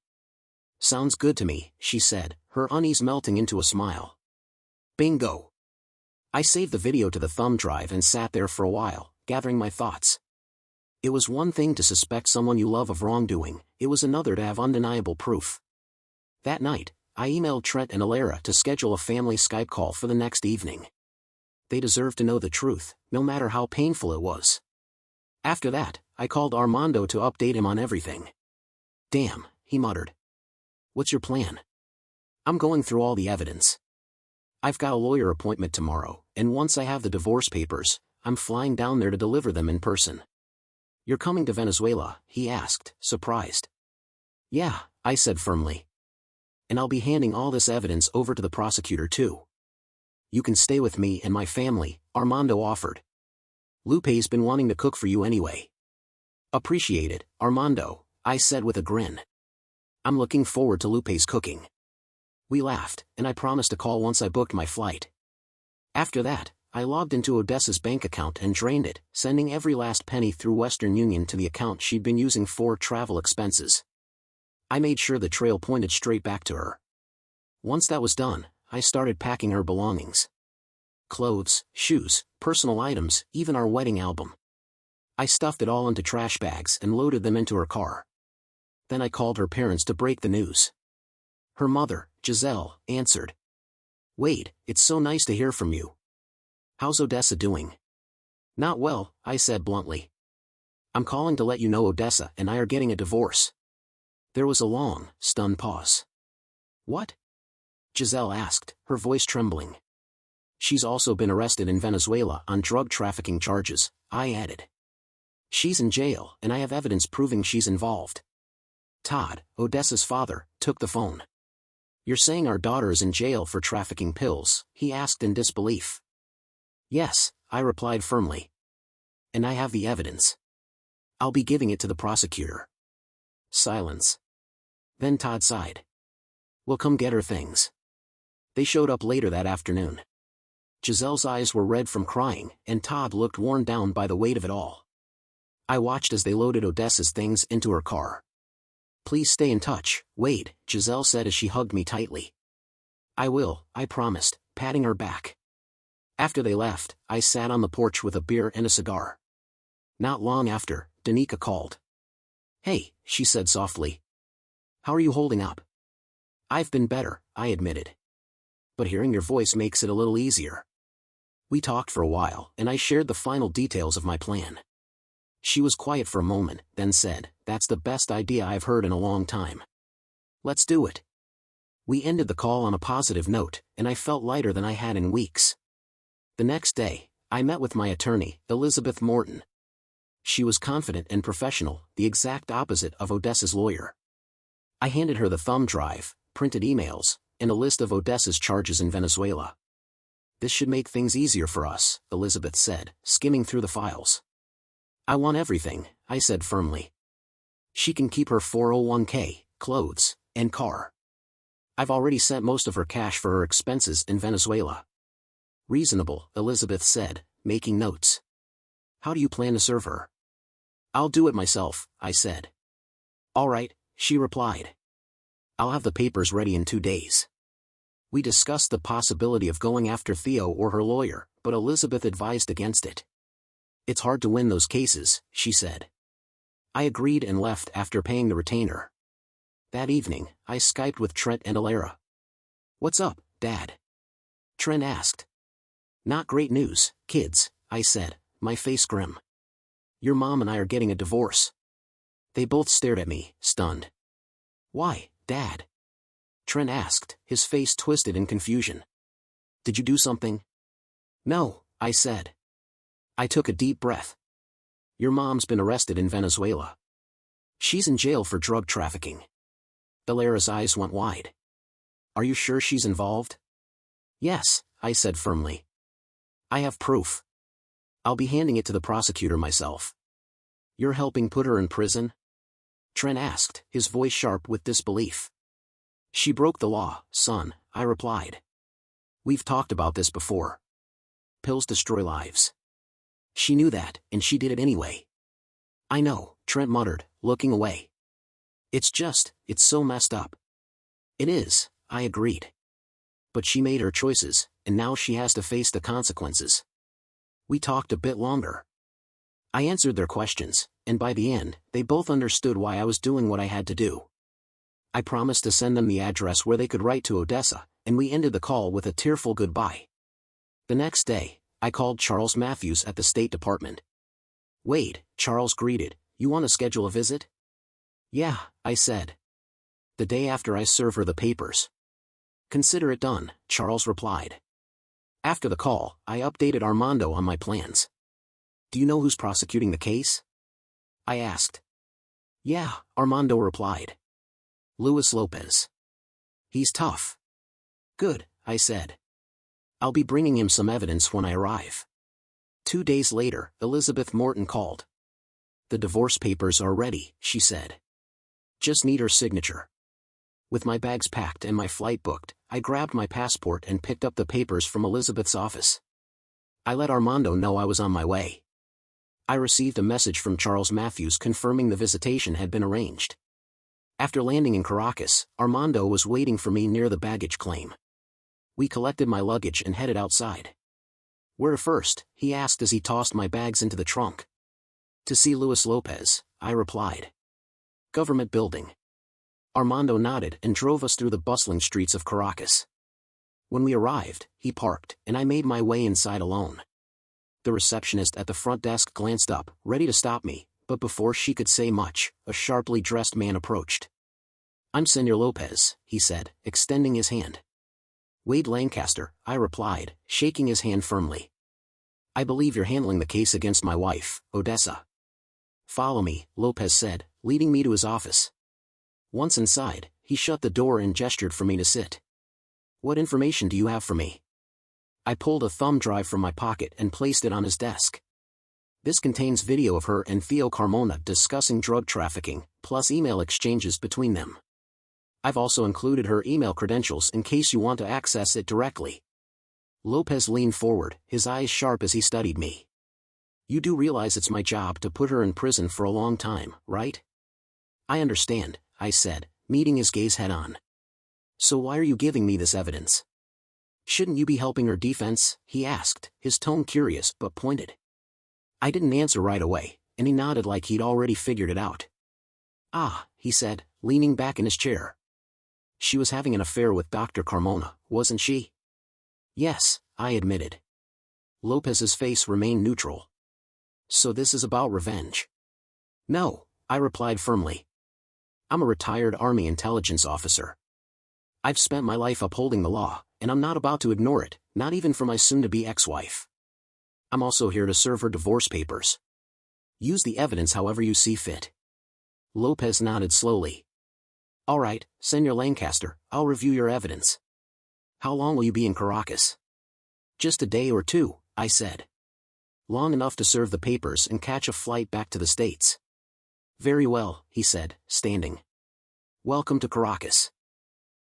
Sounds good to me, she said, her unease melting into a smile. Bingo. I saved the video to the thumb drive and sat there for a while, gathering my thoughts. It was one thing to suspect someone you love of wrongdoing, it was another to have undeniable proof. That night, I emailed Trent and Elara to schedule a family Skype call for the next evening. They deserved to know the truth, no matter how painful it was. After that, I called Armando to update him on everything. Damn, he muttered. What's your plan? I'm going through all the evidence. I've got a lawyer appointment tomorrow, and once I have the divorce papers, I'm flying down there to deliver them in person. You're coming to Venezuela? He asked, surprised. Yeah, I said firmly. And I'll be handing all this evidence over to the prosecutor too. You can stay with me and my family, Armando offered. Lupe's been wanting to cook for you anyway. Appreciate it, Armando, I said with a grin. I'm looking forward to Lupe's cooking. We laughed, and I promised to call once I booked my flight. After that, I logged into Odessa's bank account and drained it, sending every last penny through Western Union to the account she'd been using for travel expenses. I made sure the trail pointed straight back to her. Once that was done, I started packing her belongings. Clothes, shoes, personal items, even our wedding album. I stuffed it all into trash bags and loaded them into her car. Then I called her parents to break the news. Her mother, Giselle, answered. Wade, it's so nice to hear from you. How's Odessa doing? Not well, I said bluntly. I'm calling to let you know Odessa and I are getting a divorce. There was a long, stunned pause. What? Giselle asked, her voice trembling. She's also been arrested in Venezuela on drug trafficking charges, I added. She's in jail, and I have evidence proving she's involved. Todd, Odessa's father, took the phone. You're saying our daughter is in jail for trafficking pills? He asked in disbelief. Yes, I replied firmly. And I have the evidence. I'll be giving it to the prosecutor. Silence. Then Todd sighed. We'll come get her things. They showed up later that afternoon. Giselle's eyes were red from crying, and Todd looked worn down by the weight of it all. I watched as they loaded Odessa's things into her car. Please stay in touch, Wade, Giselle said as she hugged me tightly. I will, I promised, patting her back. After they left, I sat on the porch with a beer and a cigar. Not long after, Danica called. Hey, she said softly. How are you holding up? I've been better, I admitted. But hearing your voice makes it a little easier. We talked for a while, and I shared the final details of my plan. She was quiet for a moment, then said, That's the best idea I've heard in a long time. Let's do it. We ended the call on a positive note, and I felt lighter than I had in weeks. The next day, I met with my attorney, Elizabeth Morton. She was confident and professional, the exact opposite of Odessa's lawyer. I handed her the thumb drive, printed emails, and a list of Odessa's charges in Venezuela. This should make things easier for us, Elizabeth said, skimming through the files. I want everything, I said firmly. She can keep her 401k, clothes, and car. I've already sent most of her cash for her expenses in Venezuela. Reasonable, Elizabeth said, making notes. How do you plan to serve her? I'll do it myself, I said. All right, she replied. I'll have the papers ready in 2 days. We discussed the possibility of going after Theo or her lawyer, but Elizabeth advised against it. It's hard to win those cases, she said. I agreed and left after paying the retainer. That evening, I Skyped with Trent and Elara. What's up, Dad? Trent asked. Not great news, kids, I said, my face grim. Your mom and I are getting a divorce. They both stared at me, stunned. Why, Dad? Trent asked, his face twisted in confusion. Did you do something? No, I said. I took a deep breath. Your mom's been arrested in Venezuela. She's in jail for drug trafficking. Elara's eyes went wide. Are you sure she's involved? Yes, I said firmly. I have proof. I'll be handing it to the prosecutor myself. You're helping put her in prison? Trent asked, his voice sharp with disbelief. She broke the law, son, I replied. We've talked about this before. Pills destroy lives. She knew that, and she did it anyway. I know, Trent muttered, looking away. It's so messed up. It is, I agreed. But she made her choices, and now she has to face the consequences. We talked a bit longer. I answered their questions, and by the end, they both understood why I was doing what I had to do. I promised to send them the address where they could write to Odessa, and we ended the call with a tearful goodbye. The next day, I called Charles Matthews at the State Department. Wade, Charles greeted, you want to schedule a visit? Yeah, I said. The day after I serve her the papers. Consider it done, Charles replied. After the call, I updated Armando on my plans. Do you know who's prosecuting the case? I asked. Yeah, Armando replied. Luis Lopez. He's tough. Good, I said. I'll be bringing him some evidence when I arrive. 2 days later, Elizabeth Morton called. The divorce papers are ready, she said. Just need her signature. With my bags packed and my flight booked, I grabbed my passport and picked up the papers from Elizabeth's office. I let Armando know I was on my way. I received a message from Charles Matthews confirming the visitation had been arranged. After landing in Caracas, Armando was waiting for me near the baggage claim. We collected my luggage and headed outside. Where first? He asked as he tossed my bags into the trunk. To see Luis Lopez, I replied. Government building. Armando nodded and drove us through the bustling streets of Caracas. When we arrived, he parked, and I made my way inside alone. The receptionist at the front desk glanced up, ready to stop me, but before she could say much, a sharply dressed man approached. I'm Senor Lopez, he said, extending his hand. Wade Lancaster, I replied, shaking his hand firmly. I believe you're handling the case against my wife, Odessa. Follow me, Lopez said, leading me to his office. Once inside, he shut the door and gestured for me to sit. What information do you have for me? I pulled a thumb drive from my pocket and placed it on his desk. This contains video of her and Theo Carmona discussing drug trafficking, plus email exchanges between them. I've also included her email credentials in case you want to access it directly. Lopez leaned forward, his eyes sharp as he studied me. You do realize it's my job to put her in prison for a long time, right? I understand, I said, meeting his gaze head-on. So why are you giving me this evidence? Shouldn't you be helping her defense? He asked, his tone curious but pointed. I didn't answer right away, and he nodded like he'd already figured it out. Ah, he said, leaning back in his chair. She was having an affair with Dr. Carmona, wasn't she? Yes, I admitted. Lopez's face remained neutral. So this is about revenge? No, I replied firmly. I'm a retired Army intelligence officer. I've spent my life upholding the law, and I'm not about to ignore it, not even for my soon-to-be ex-wife. I'm also here to serve her divorce papers. Use the evidence however you see fit. Lopez nodded slowly. All right, Senor Lancaster, I'll review your evidence. How long will you be in Caracas? Just a day or two, I said. Long enough to serve the papers and catch a flight back to the States. Very well, he said, standing. Welcome to Caracas.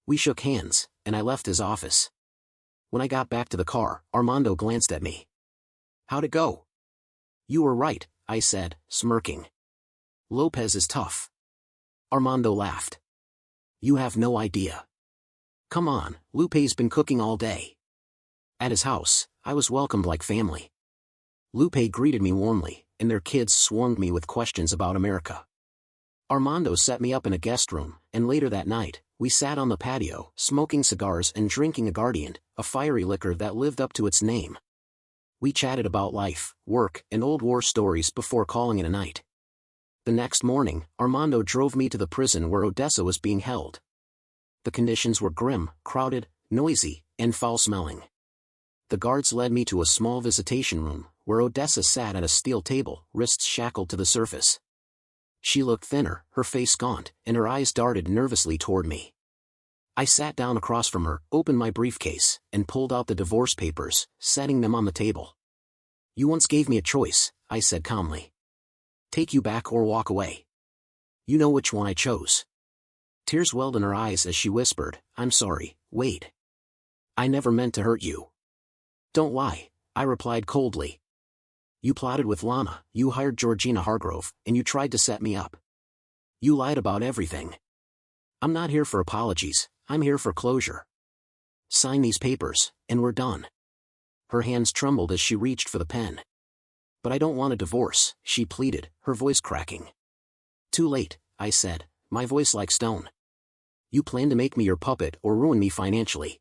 We shook hands, and I left his office. When I got back to the car, Armando glanced at me. How'd it go? You were right, I said, smirking. Lopez is tough. Armando laughed. You have no idea. Come on, Lupe's been cooking all day. At his house, I was welcomed like family. Lupe greeted me warmly, and their kids swarmed me with questions about America. Armando set me up in a guest room, and later that night, we sat on the patio, smoking cigars and drinking aguardiente, a fiery liquor that lived up to its name. We chatted about life, work, and old war stories before calling it a night. The next morning, Armando drove me to the prison where Odessa was being held. The conditions were grim, crowded, noisy, and foul-smelling. The guards led me to a small visitation room, where Odessa sat at a steel table, wrists shackled to the surface. She looked thinner, her face gaunt, and her eyes darted nervously toward me. I sat down across from her, opened my briefcase, and pulled out the divorce papers, setting them on the table. You once gave me a choice, I said calmly. Take you back or walk away. You know which one I chose. Tears welled in her eyes as she whispered, I'm sorry, Wade. I never meant to hurt you. Don't lie, I replied coldly. You plotted with Lana, you hired Georgina Hargrove, and you tried to set me up. You lied about everything. I'm not here for apologies, I'm here for closure. Sign these papers, and we're done. Her hands trembled as she reached for the pen. But I don't want a divorce, she pleaded, her voice cracking. Too late, I said, my voice like stone. You plan to make me your puppet or ruin me financially.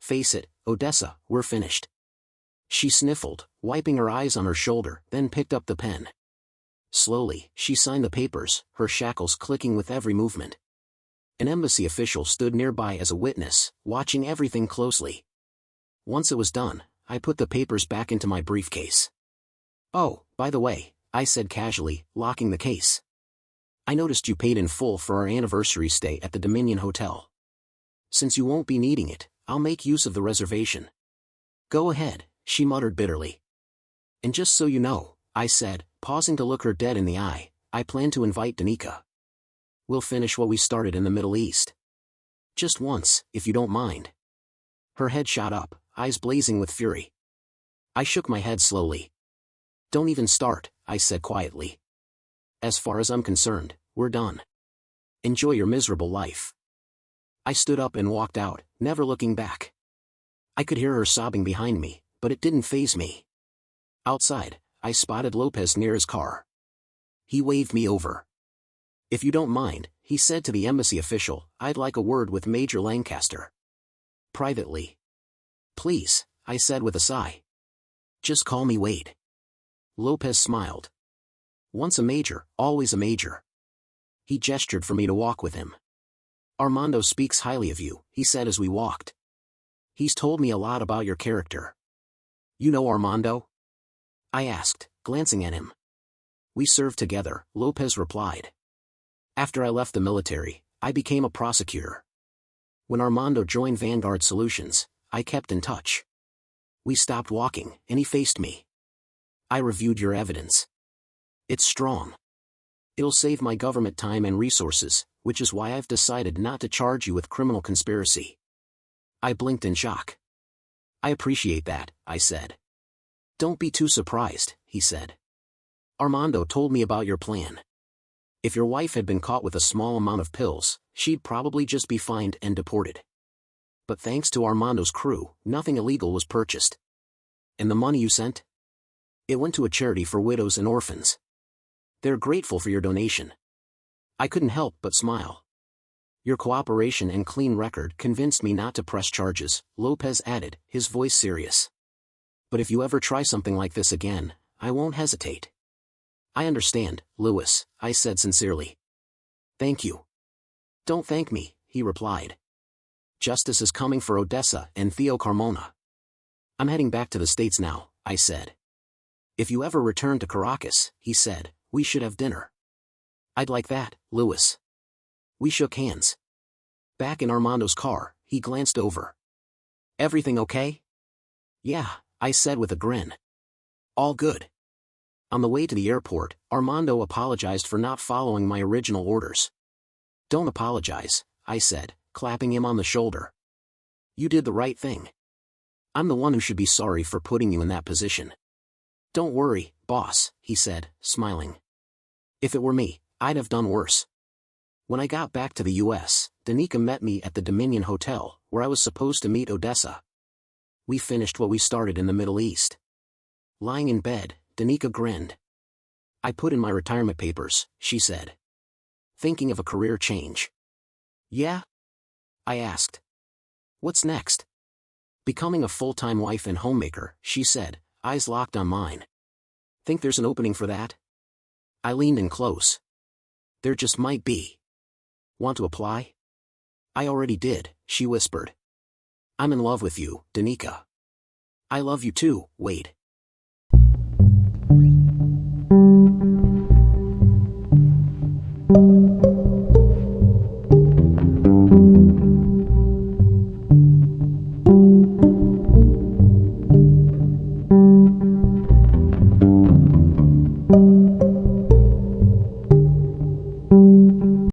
Face it, Odessa, we're finished. She sniffled, wiping her eyes on her shoulder, then picked up the pen. Slowly, she signed the papers, her shackles clicking with every movement. An embassy official stood nearby as a witness, watching everything closely. Once it was done, I put the papers back into my briefcase. Oh, by the way, I said casually, locking the case. I noticed you paid in full for our anniversary stay at the Dominion Hotel. Since you won't be needing it, I'll make use of the reservation. Go ahead, she muttered bitterly. And just so you know, I said, pausing to look her dead in the eye, I plan to invite Danica. We'll finish what we started in the Middle East. Just once, if you don't mind. Her head shot up, eyes blazing with fury. I shook my head slowly. Don't even start, I said quietly. As far as I'm concerned, we're done. Enjoy your miserable life. I stood up and walked out, never looking back. I could hear her sobbing behind me, but it didn't faze me. Outside, I spotted Lopez near his car. He waved me over. If you don't mind, he said to the embassy official, I'd like a word with Major Lancaster. Privately. Please, I said with a sigh. Just call me Wade. Lopez smiled. Once a major, always a major. He gestured for me to walk with him. Armando speaks highly of you, he said as we walked. He's told me a lot about your character. You know Armando? I asked, glancing at him. We served together, Lopez replied. After I left the military, I became a prosecutor. When Armando joined Vanguard Solutions, I kept in touch. We stopped walking, and he faced me. I reviewed your evidence. It's strong. It'll save my government time and resources, which is why I've decided not to charge you with criminal conspiracy. I blinked in shock. I appreciate that, I said. Don't be too surprised, he said. Armando told me about your plan. If your wife had been caught with a small amount of pills, she'd probably just be fined and deported. But thanks to Armando's crew, nothing illegal was purchased. And the money you sent? It went to a charity for widows and orphans. They're grateful for your donation. I couldn't help but smile. Your cooperation and clean record convinced me not to press charges, Lopez added, his voice serious. But if you ever try something like this again, I won't hesitate. I understand, Lewis, I said sincerely. Thank you. Don't thank me, he replied. Justice is coming for Odessa and Theo Carmona. I'm heading back to the States now, I said. If you ever return to Caracas, he said, we should have dinner. I'd like that, Lewis. We shook hands. Back in Armando's car, he glanced over. Everything okay? Yeah, I said with a grin. All good. On the way to the airport, Armando apologized for not following my original orders. Don't apologize, I said, clapping him on the shoulder. You did the right thing. I'm the one who should be sorry for putting you in that position. Don't worry, boss, he said, smiling. If it were me, I'd have done worse. When I got back to the U.S., Danica met me at the Dominion Hotel, where I was supposed to meet Odessa. We finished what we started in the Middle East. Lying in bed, Danica grinned. I put in my retirement papers, she said. Thinking of a career change. Yeah? I asked. What's next? Becoming a full-time wife and homemaker, she said, eyes locked on mine. Think there's an opening for that? I leaned in close. There just might be. Want to apply? I already did, she whispered. I'm in love with you, Danica. I love you too, Wade.